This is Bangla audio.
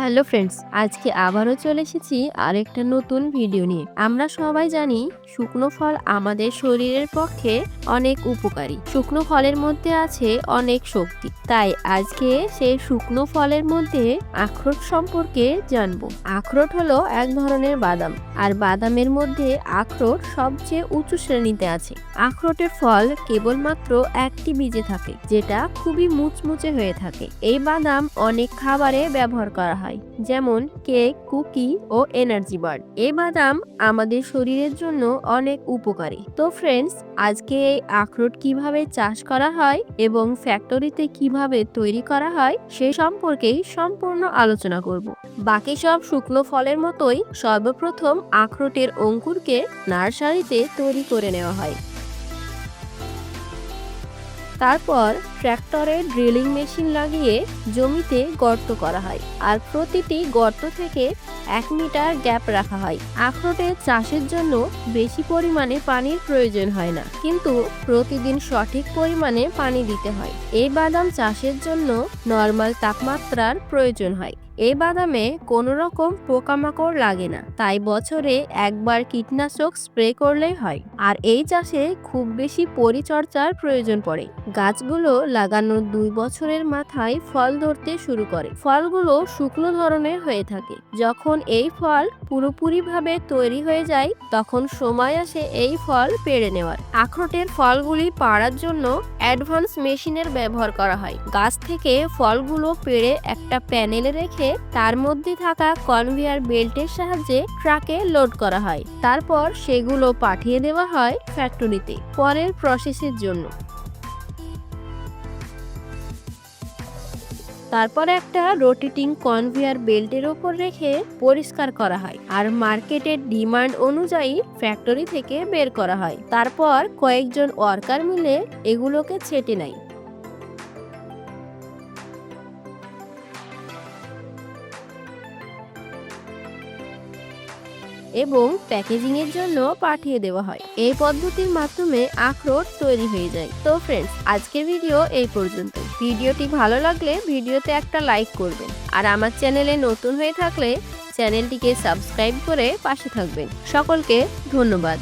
হ্যালো ফ্রেন্ডস, আজকে আবারও চলে এসেছি আরেকটা নতুন ভিডিও নিয়ে। আমরা সবাই জানি শুকনো ফল আমাদের শরীরের পক্ষে অনেক উপকারী। শুকনো ফলের মধ্যে আছে অনেক শক্তি। তাই আজকে সেই শুকনো ফলের মধ্যে আখরোট সম্পর্কে জানবো। আখরোট হলো এক ধরনের বাদাম, আর বাদামের মধ্যে আখরোট সবচেয়ে উঁচু শ্রেণীতে আছে। আখরোটের ফল কেবলমাত্র একটি বীজে থাকে, যেটা খুবই মুচমুচে হয়ে থাকে। এই বাদাম অনেক খাবারে ব্যবহার করা হয়, যেমন কেক, কুকি ও এনার্জি বার। এই বাদাম আমাদের শরীরের জন্য অনেক উপকারী। তো ফ্রেন্ডস, আজকে এই আখরোট কিভাবে চাষ করা হয় এবং ফ্যাক্টরিতে কিভাবে তৈরি করা হয় সে সম্পর্কেই সম্পূর্ণ আলোচনা করব। বাকি সব শুকনো ফলের মতোই সর্বপ্রথম আখরোটের অঙ্কুরকে নার্সারিতে তৈরি করে নেওয়া হয়। তারপর ট্র্যাক্টরে ড্রিলিং মেশিন লাগিয়ে জমিতে গর্ত করা হয়, আর প্রতিটি গর্ত থেকে 1 মিটার গ্যাপ রাখা হয়। আখরোটের চাষের জন্য বেশি পরিমাণে পানির প্রয়োজন হয় না, কিন্তু প্রতিদিন সঠিক পরিমাণে পানি দিতে হয়। এই বাদাম চাষের জন্য নরমাল তাপমাত্রার প্রয়োজন হয়। এই বাদামে কোনো রকম পোকামাকড় লাগে না, তাই বছরে একবার কীটনাশক স্প্রে করলেই হয়। আর এই চাষে খুব বেশি পরিচর্যার প্রয়োজন পড়ে। গাছগুলো লাগানোর 2 বছরের মাথায় ফল ধরতে শুরু করে। ফলগুলো শুকনো ধরনের হয়ে থাকে। যখন এই ফল পুরোপুরিভাবে তৈরি হয়ে যায়, তখন সময় আসে এই ফল পেড়ে নেওয়ার। আখরোটের ফলগুলি পাড়ার জন্য অ্যাডভান্স মেশিনের ব্যবহার করা হয়। গাছ থেকে ফলগুলো পেড়ে একটা প্যানেলে রেখে তার মধ্যে থাকা কনভেয়ার বেল্টের সাহায্যে ট্রাকে লোড করা হয়। তারপর সেগুলো পাঠিয়ে দেওয়া হয় ফ্যাক্টরিতে পরের প্রসেসের জন্য। তারপর একটা রোটেটিং কনভেয়ার বেল্টের ওপর রেখে পরিষ্কার করা হয়, আর মার্কেটের ডিমান্ড অনুযায়ী ফ্যাক্টরি থেকে বের করা হয়। তারপর কয়েকজন ওয়ার্কার মিলে এগুলোকে ছেঁটে নেয় এবং প্যাকেজিং এর জন্য পাঠিয়ে দেওয়া হয়। এই পদ্ধতির মাধ্যমে আখরোট তৈরি হয়ে যায়। তো ফ্রেন্ডস, আজকের ভিডিও এই পর্যন্ত। ভিডিওটি ভালো লাগলে ভিডিওতে একটা লাইক করবেন, আর আমার চ্যানেলে নতুন হয়ে থাকলে চ্যানেলটিকে সাবস্ক্রাইব করে পাশে থাকবেন। সকলকে ধন্যবাদ।